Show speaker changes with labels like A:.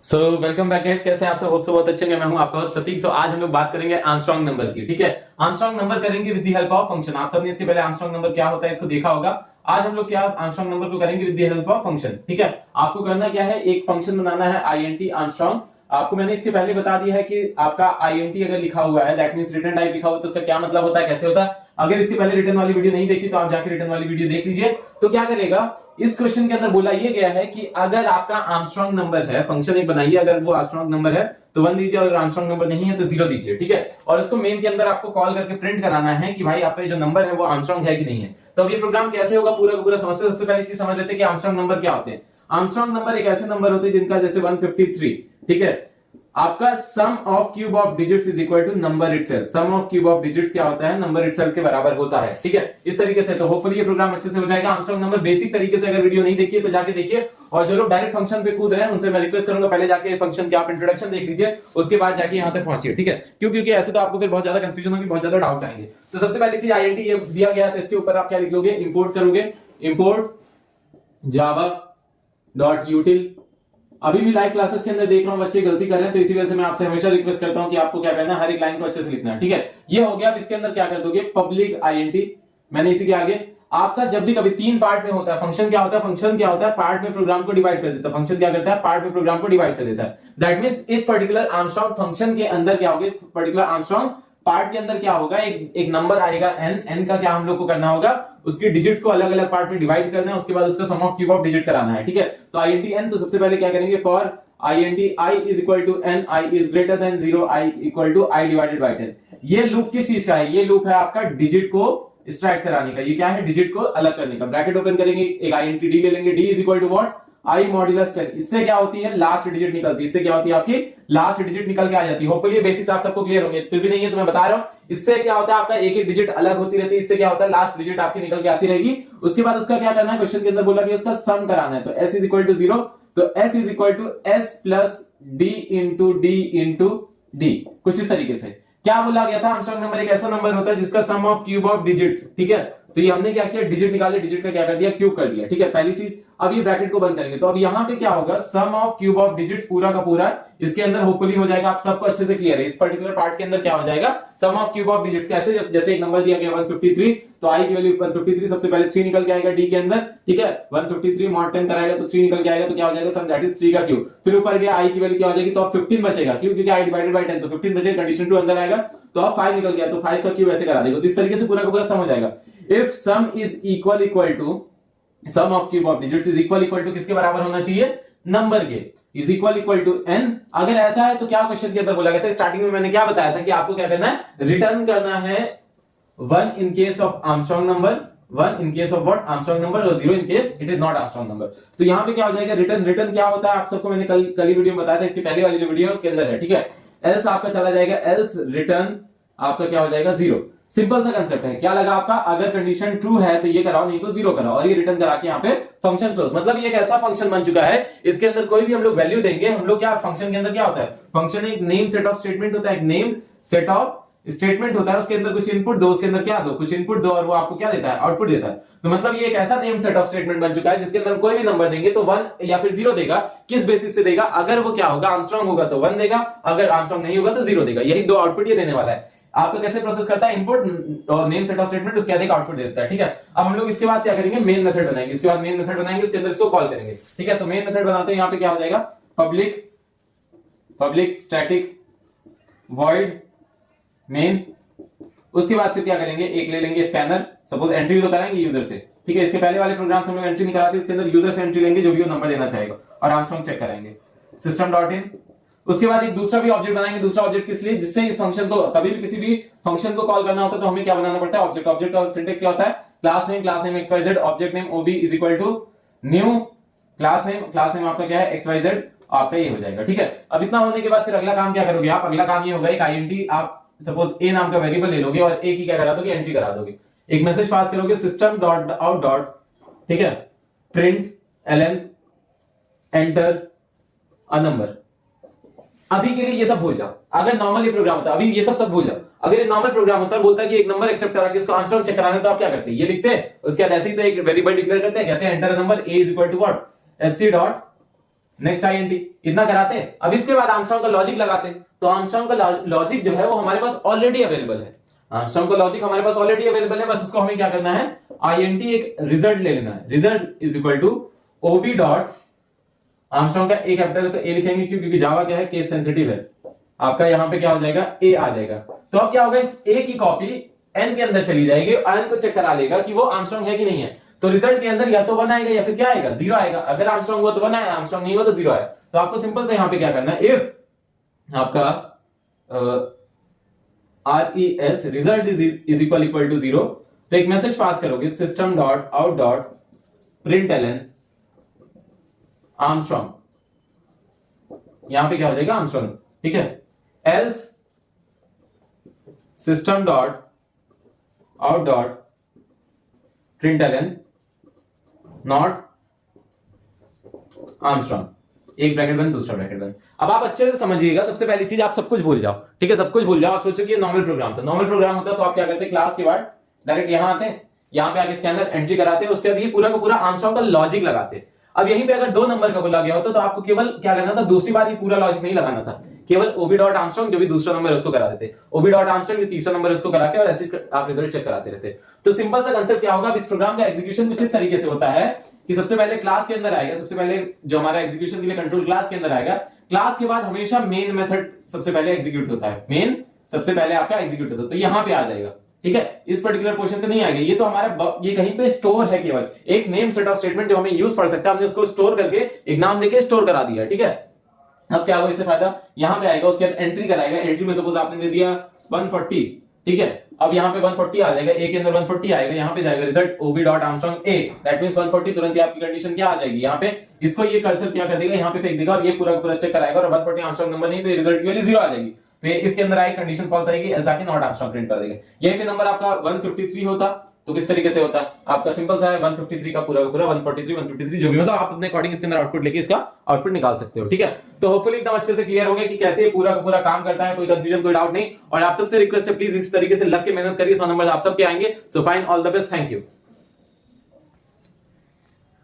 A: So welcome back guys, कैसे हैं आप सब? होप सो बहुत अच्छे हैं। मैं हूं आपका होस्ट प्रतीक। सो आज हम लोग बात करेंगे आर्मस्ट्रांग नंबर की। ठीक है, आर्मस्ट्रांग नंबर करेंगे with the help of function. आप सबने इसके पहले आर्मस्ट्रांग नंबर क्या होता है इसको देखा होगा। आज हम लोग क्या आर्मस्ट्रांग नंबर को करेंगे with the help of function. ठीक है, आपको करना क्या है, एक फंक्शन बनाना है आईएनटी आर्मस्ट्रांग। आपको मैंने इसके पहले बता दिया है कि आपका आईएनटी अगर लिखा हुआ है दैट मींस रिटर्न टाइप लिखा हुआ है तो उसका क्या मतलब होता है, कैसे होता है। अगर इसके पहले रिटर्न वाली वीडियो नहीं देखी तो आप जाके रिटर्न वाली वीडियो देख लीजिए। तो क्या करेगा, इस क्वेश्चन के अंदर बोला ये गया है कि अगर आपका आर्मस्ट्रांग नंबर है, फंक्शन एक बनाइए, अगर वो आर्मस्ट्रांग नंबर है तो 1 दीजिए, अगर आर्मस्ट्रांग नंबर नहीं है तो 0 दीजिए। ठीक है, और इसको मेन के अंदर आपको कॉल करके प्रिंट कराना है कि भाई आपका जो नंबर है वो आर्मस्ट्रांग है कि नहीं है। तो अब ये प्रोग्राम कैसे होगा पूरा का पूरा समझते हैं। सबसे पहली चीज समझ लेते हैं कि आर्मस्ट्रांग नंबर क्या होते हैं। आर्मस्ट्रांग नंबर एक ऐसे नंबर होते हैं जिनका जैसे 153, ठीक है, आपका sum of cube of digits is equal to number itself. Sum of cube of digits क्या होता है, नंबर इटसेल्फ के बराबर होता है। ठीक है, इस तरीके से तो होपफुली ये प्रोग्राम अच्छे से हो जाएगा। आर्मस्ट्रांग नंबर बेसिक तरीके से अगर वीडियो नहीं देखिए तो जाके देखिए, और जो लोग डायरेक्ट फंक्शन पे कूद रहे हैं उनसे मैं रिक्वेस्ट करूंगा पहले जाके फंक्शन की आप इंट्रोडक्शन देख लीजिए, उसके बाद जाके यहां तक पहुंचिए। ठीक है, क्योंकि ऐसे तो आपको फिर बहुत ज्यादा कंफ्यूजन होगी, बहुत ज्यादा डाउट्स आएंगे। तो सबसे पहली चीज आईएनटी ये दिया गया है तो इसके ऊपर आप क्या लिख लोगे, इंपोर्ट करोगे, इंपोर्ट जावा डॉट यूटिल। अभी भी लाइव क्लासेस के अंदर देख रहा हूं बच्चे गलती कर रहे हैं, तो इसी वजह से मैं आपसे हमेशा रिक्वेस्ट करता हूं कि आपको क्या करना है, हर एक लाइन को अच्छे से लिखना है। ठीक है, ये हो गया। अब इसके अंदर क्या कर दोगे, पब्लिक आईएनटी। मैंने इसी के आगे आपका जब भी कभी 3 पार्ट में होता है फंक्शन, क्या होता है, फंक्शन क्या होता है, पार्ट में प्रोग्राम को डिवाइड कर देता है। फंक्शन क्या करता है, पार्ट में प्रोग्राम को डिवाइड कर देता है। दैट मींस इस पर्टिकुलर आर्मस्ट्रांग फंक्शन के अंदर क्या होगा, इस पर्टिकुलर आर्मस्ट्रांग पार्ट के अंदर क्या होगा, एक नंबर आएगा n का क्या हम लोग को करना होगा, उसकी डिजिट्स को अलग अलग पार्ट में डिवाइड करना है, उसके बाद उसका सम ऑफ क्यूब ऑफ डिजिट कराना है। ठीक है, तो आईएनटी n, तो सबसे पहले क्या करेंगे, for int I is equal to n, I is greater than 0, I equal to I divided by 10। ये लूप किस चीज का है, ये लूप है आपका डिजिट को एक्सट्रैक्ट कराने का। ये क्या है, डिजिट को अलग करने का। ब्रैकेट ओपन करेंगे, एक int d ले लेंगे, d is equal to what, I modulus 10। इससे क्या होती है, लास्ट डिजिट निकलती है। इससे क्या होती है, आपकी लास्ट डिजिट निकल के आ जाती है। होपफुली ये बेसिक्स आप सबको क्लियर होंगे, फिर भी नहीं है तो मैं बता रहा हूं। इससे क्या होता है, आपका एक एक डिजिट अलग होती रहती है। इससे क्या होता है, लास्ट डिजिट आपकी निकल के आती रहेगी। उसके बाद उसका क्या करना है, क्वेश्चन के अंदर बोला कि उसका सम कराना है। तो s is equal to 0, तो s is equal to s plus d into d into d। कुछ इस तरीके से क्या बोला गया था, आर्मस्ट्रांग नंबर एक ऐसा नंबर होता है जिसका सम ऑफ क्यूब ऑफ डिजिट्स। ठीक है, तो ये हमने क्या किया, डिजिट निकाले, डिजिट का क्या कर दिया, क्यूब कर दिया। ठीक है, पहली चीज। अब ये ब्रैकेट को बंद करेंगे तो अब यहाँ पे क्या होगा, सम ऑफ क्यूब ऑफ डिजिट्स पूरा का पूरा इसके अंदर होपफुली हो जाएगा। आप सबको अच्छे से क्लियर है, इस पर्टिकुलर पार्ट के अंदर क्या हो जाएगा, सम ऑफ क्यूब ऑफ डिजिट्स। कैसे, जैसे एक नंबर दिया गया 153, तो आई की वैल्यू 153, सबसे पहले 3 निकल के आएगा डी के अंदर। ठीक है, 153 मॉड 10 कराएगा तो 3 निकल के आएगा, तो क्या हो जाएगा, सम दैट इज 3 का क्यूब। फिर ऊपर गया आई की वैल्यू क्या हो जाएगी, तो अब 15 बचेगा, क्यों, क्योंकि आई डिवाइडेड बाय 10, तो 15 बचेगा, कंडीशन 2 अंदर आएगा, तो अब 5 निकल गया, तो 5 का क्यूब ऐसे करा देगा। तो इस तरीके से पूरा का पूरा सम हो जाएगा। If sum is equal to sum of cube of digits is equal to किसके बराबर होना चाहिए, नंबर के, इज इक्वल टू n। अगर ऐसा है तो क्या क्वेश्चन के अंदर बोला गया था, स्टार्टिंग में मैंने क्या बताया था कि आपको क्या करना है, रिटर्न करना है 1 in case of Armstrong number, 1 in case of what, Armstrong number, और 0 in case it is not Armstrong number. तो यहां पे क्या हो जाएगा, रिटर्न। रिटर्न क्या होता है आप सबको मैंने कल ही वीडियो में बताया था, इसकी पहले वाली जो वीडियो है उसके अंदर है। ठीक है, एल्स आपका चला जाएगा, एल्स रिटर्न आपका क्या हो जाएगा, 0। सिंपल सा कंसेप्ट है। क्या लगा आपका, अगर कंडीशन ट्रू है तो ये कराओ, नहीं तो 0 कराओ, और ये रिटर्न करा के यहाँ पे फंक्शन क्लोज। मतलब ये एक ऐसा फंक्शन बन चुका है, इसके अंदर कोई भी हम लोग वैल्यू देंगे, हम लोग क्या, फंक्शन के अंदर क्या होता है, फंक्शन एक नेम सेट ऑफ स्टेटमेंट होता है, एक नेम सेट ऑफ स्टेटमेंट होता है, उसके अंदर कुछ इनपुट दो, उसके अंदर क्या दो, कुछ इनपुट दो, और वो आपको क्या देता है, आउटपुट देता है। तो मतलब ये एक ऐसा नेम सेट ऑफ स्टेटमेंट बन चुका है जिसके अंदर कोई भी नंबर देंगे तो 1 या फिर 0 देगा। किस बेसिस पे देगा, अगर वो क्या होगा, आर्मस्ट्रांग होगा तो 1 देगा, अगर आर्मस्ट्रांग नहीं होगा तो 0 देगा। यही दो आउटपुट ये देने वाला है। आपका कैसे प्रोसेस करता है, इनपुट और नेम सेट ऑफ स्टेटमेंट, उसके बाद एक आउटपुट देता है। ठीक है, अब हम लोग इसके बाद क्या करेंगे, मेन मेथड बनाएंगे। इसके बाद मेन मेथड बनाएंगे, उसके अंदर इसको कॉल करेंगे। ठीक है, तो मेन मेथड बनाते हैं, यहाँ पे क्या हो जाएगा, पब्लिक स्टैटिक वॉइड मेन। उसके बाद फिर क्या करेंगे, एक ले लेंगे स्कैनर, सपोज एंट्री तो कराएंगे यूजर से। ठीक है, इसके पहले वाले प्रोग्राम से हम लोग एंट्री नहीं कराते, इसके अंदर यूजर से एंट्री लेंगे जो भी वो नंबर देना चाहेगा, और आर्मस्ट्रांग चेक कराएंगे, सिस्टम डॉट इन। उसके बाद एक दूसरा भी ऑब्जेक्ट बनाएंगे। दूसरा ऑब्जेक्ट किस लिए, जिससे इस फंक्शन को, कभी भी किसी भी फंक्शन को कॉल करना होता है तो हमें क्या बनाना पड़ता है, ऑब्जेक्ट। ऑब्जेक्ट का सिंटेक्स क्या होता है, class name xyz, object name ob is equal to new class name आपका क्या है, xyz, आपका ये हो जाएगा। ठीक है, अब इतना होने के बाद फिर अगला काम क्या करोगे आप, अगला काम ये होगा, एक आईएनटी आप सपोज ए नाम का वेरिएबल ले लोगे और ए की क्या करा दोगे, एंट्री करा दोगे। एक मैसेज पास करोगे, सिस्टम डॉट आउट डॉट, ठीक है, print ln enter a number. अभी के लिए ये सब भूल जाओ। अगर नॉर्मल ये प्रोग्राम होता है, अभी ये सब भूल जाओ। अगर ये नॉर्मल प्रोग्राम होता है, बोलता है कि एक नंबर एक्सेप्ट करा के इसको आंसर चेक कराना है, तो आप क्या करते हैं, ये लिखते हैं, उसके बाद ऐसे ही तो एक वेरिएबल डिक्लेयर करते हैं, कहते हैं enter a number, a is equal to what, sc dot next INT, इतना कराते। अब इसके बाद आर्मस्ट्रांग का लॉजिक लगाते। तो आर्मस्ट्रांग का लॉजिक जो है वो हमारे पास ऑलरेडी अवेलेबल है। आर्मस्ट्रांग का लॉजिक हमारे पास ऑलरेडी अवेलेबल है, बस उसको हमें क्या करना है, INT एक रिजल्ट ले लेना है। Result is equal to OB dot Armstrong का ए कैपिटल है तो ए लिखेंगे, क्योंकि जावा क्या है, केस सेंसिटिव है। आपका यहां पे क्या हो जाएगा, ए आ जाएगा। तो अब क्या होगा, इस ए की कॉपी एन के अंदर चली जाएगी और एन को चेक करा लेगा कि वो आर्मस्ट्रांग है कि नहीं है। तो रिजल्ट के अंदर या तो 1 आएगा या फिर क्या आएगा, 0 आएगा। अगर आर्मस्ट्रांग हुआ तो 1 आया, आर्मस्ट्रांग नहीं हुआ तो 0 आया। तो आपको सिंपल से यहां पे क्या करना है, इफ आपका RES result is equal to 0, तो एक मैसेज पास करोगे, system dot out dot println Armstrong, यहां पे क्या हो जाएगा, आर्मस्ट्रांग, ठीक है। Else system dot out dot println not Armstrong, एक ब्रैकेट बंद दूसरा ब्रैकेट बंद। अब आप अच्छे से समझिएगा, सबसे पहली चीज आप सब कुछ भूल जाओ, ठीक है, सब कुछ भूल जाओ। आप सोचो कि ये नॉर्मल प्रोग्राम था, नॉर्मल प्रोग्राम होता तो आप क्या करते, क्लास के बाद डायरेक्ट यहां आते, यहां पे आके इसके अंदर एंट्री कराते, उसके बाद ये पूरा का पूरा आर्मस्ट्रांग का लॉजिक लगाते। अब यहीं पे अगर 2 नंबर का बोला गया होता तो आपको केवल क्या करना था, दूसरी बार ये पूरा लॉजिक नहीं लगाना था, केवल OB डॉट आर्मस्ट्रांग जो भी दूसरा नंबर है उसको करा देते, OB डॉट आर्मस्ट्रांग जो तीसरा नंबर है उसको करा के, और ऐसे आप रिजल्ट चेक कराते रहते। तो सिंपल सा कंसेप्ट क्या होगा, इस प्रोग्राम का एग्जीक्यूशन कुछ इस तरीके से होता है कि सबसे पहले क्लास के अंदर आएगा, सबसे पहले जो हमारा एग्जीक्यूशन के लिए कंट्रोल क्लास के अंदर आएगा। क्लास के बाद हमेशा मेन मेथड सबसे पहले एग्जीक्यूट होता है, मेन सबसे पहले आपका एग्जीक्यूट होता है, तो यहां पे आ जाएगा, ठीक है। इस पर्टिकुलर पोर्शन पे नहीं आएगा, ये तो हमारा ये कहीं पे स्टोर है, केवल एक नेम सेट ऑफ स्टेटमेंट जो हमें यूज पड़ सकता है, हमने उसको स्टोर करके एक नाम देके स्टोर करा दिया, ठीक है। अब क्या हुआ इससे फायदा, यहां पे आएगा, उसके बाद एंट्री कराएगा, एंट्री में सपोज आपने दे दिया 140, ठीक है। अब यहाँ पे 140 आ जाएगा, ए के अंदर 140 आएगा, यहाँ पे जाएगा result OB dot Armstrong A, that means 140, तुरंत ही आपकी कंडीशन क्या आ जाएगी, यहाँ पे इसको ये कर्सर क्या कर देगा, यहाँ पे फेंक देगा और ये पूरा पूरा चेक कराएगा, और 140 आर्मस्ट्रांग नंबर नहीं तो रिजल्ट की वैल्यू 0 आ जाएगी। तो ये इफ के अंदर आएगी, कंडीशन फॉल्स आएगी, एल्स आके नॉट आर्मस्ट्रांग प्रिंट कर देगा। यही पे नंबर आपका 153 होता तो किस तरीके से होता, आपका सिंपल सा है, 153 का पूरा 143 जो भी मतलब आप अपने अकॉर्डिंग इसके अंदर आउटपुट लेके इसका आउटपुट निकाल सकते हो, ठीक है। तो होपफुली एकदम अच्छे से क्लियर हो गया कि कैसे ये पूरा का पूरा काम करता है, कोई कंफ्यूजन कोई डाउट नहीं। और आप सबसे रिक्वेस्ट है प्लीज इस तरीके से लग के मेहनत करिए, 100 नंबर आप सबके आएंगे। So fine, all the best, thank you.